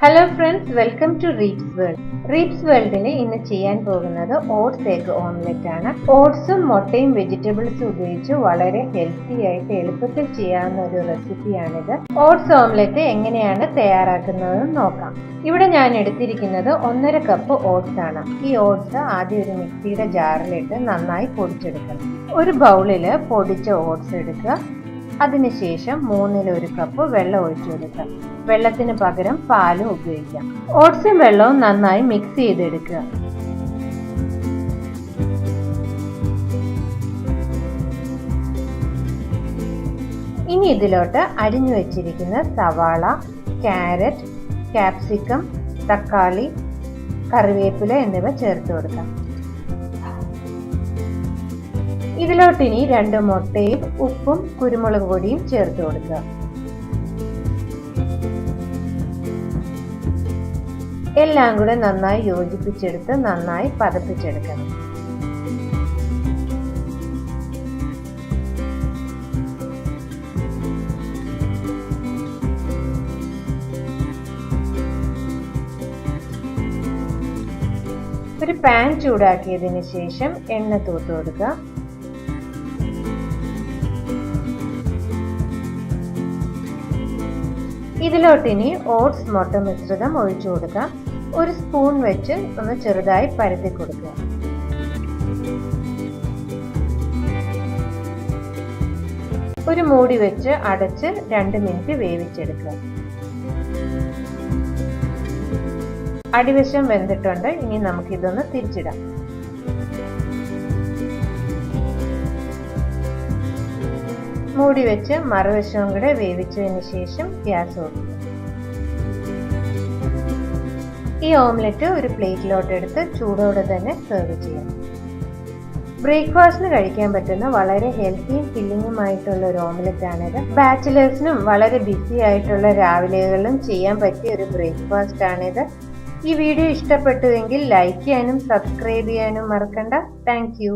Hello friends, welcome to Reebs world. Reebs വേൾഡിന് ഇന്ന് ചെയ്യാൻ പോകുന്നത് ഓട്സ് എഗ് ഓംലെറ്റ് ആണ്. ഓട്സും മുട്ടയും വെജിറ്റബിൾസും ഉപയോഗിച്ച് വളരെ ഹെൽത്തി ആയിട്ട് എളുപ്പത്തിൽ ചെയ്യാവുന്ന ഒരു റെസിപ്പിയാണിത്. ഓട്സ് ഓംലെറ്റ് എങ്ങനെയാണ് തയ്യാറാക്കുന്നതെന്ന് നോക്കാം. ഇവിടെ ഞാൻ എടുത്തിരിക്കുന്നത് 1.5 കപ്പ് ഓട്സ് ആണ്. ഈ ഓട്സ് ആദ്യം ഒരു മിക്സിയുടെ ജാറിലിട്ട് നന്നായി പൊടിച്ചെടുക്കണം. ഒരു ബൗളില് പൊടിച്ച ഓട്സ് എടുക്കുക. അതിനുശേഷം 1/3 കപ്പ് വെള്ളം ഒഴിച്ചു കൊടുക്കുക. വെള്ളത്തിന് പകരം പാലും ഉപയോഗിക്കാം. ഓട്സും വെള്ളവും നന്നായി മിക്സ് ചെയ്തെടുക്കുക. ഇനി ഇതിലോട്ട് അരിഞ്ഞു വെച്ചിരിക്കുന്ന സവാള, ക്യാരറ്റ്, ക്യാപ്സിക്കം, തക്കാളി, കറിവേപ്പില എന്നിവ ചേർത്ത് കൊടുക്കാം. ഇതിലോട്ടിനി 2 മുട്ടയും ഉപ്പും കുരുമുളക് പൊടിയും ചേർത്ത് കൊടുക്കുക. എല്ലാം കൂടെ നന്നായി യോജിപ്പിച്ചെടുത്ത് നന്നായി പതപ്പിച്ചെടുക്കണം. ഒരു പാൻ ചൂടാക്കിയതിന് ശേഷം എണ്ണ തൂത്ത് കൊടുക്കുക. ഇതിലോട്ടിനി ഓട്സ് മുട്ട മിശ്രിതം ഒഴിച്ചു കൊടുക്കുക. ഒരു സ്പൂൺ വെച്ച് ഒന്ന് ചെറുതായി പരത്തി കൊടുക്കുക. ഒരു മൂടി വെച്ച് അടച്ച് 2 മിനിറ്റ് വേവിച്ചെടുക്കുക. അടിവശം വെന്തിട്ടുണ്ട്. ഇനി നമുക്കിതൊന്ന് തിരിച്ചിടാം. മൂടി വെച്ച് മറുവശവും കൂടെ വേവിച്ചതിന് ശേഷം ഗ്യാസ് ഓഫ് ചെയ്യുക. ഈ ഓംലെറ്റ് ഒരു പ്ലേറ്റിലോട്ട് എടുത്ത് ചൂടോടെ തന്നെ സെർവ് ചെയ്യാം. ബ്രേക്ക്ഫാസ്റ്റിന് കഴിക്കാൻ പറ്റുന്ന വളരെ ഹെൽത്തിയും ഫില്ലിങ്ങുമായിട്ടുള്ള ഒരു ഓംലെറ്റ് ആണിത്. ബാച്ചിലേഴ്സിനും വളരെ ബിസി ആയിട്ടുള്ള രാവിലെകളിലും ചെയ്യാൻ പറ്റിയ ഒരു ബ്രേക്ക്ഫാസ്റ്റ് ആണിത്. ഈ വീഡിയോ ഇഷ്ടപ്പെട്ടുവെങ്കിൽ ലൈക്ക് ചെയ്യാനും സബ്സ്ക്രൈബ് ചെയ്യാനും മറക്കണ്ട. Thank you.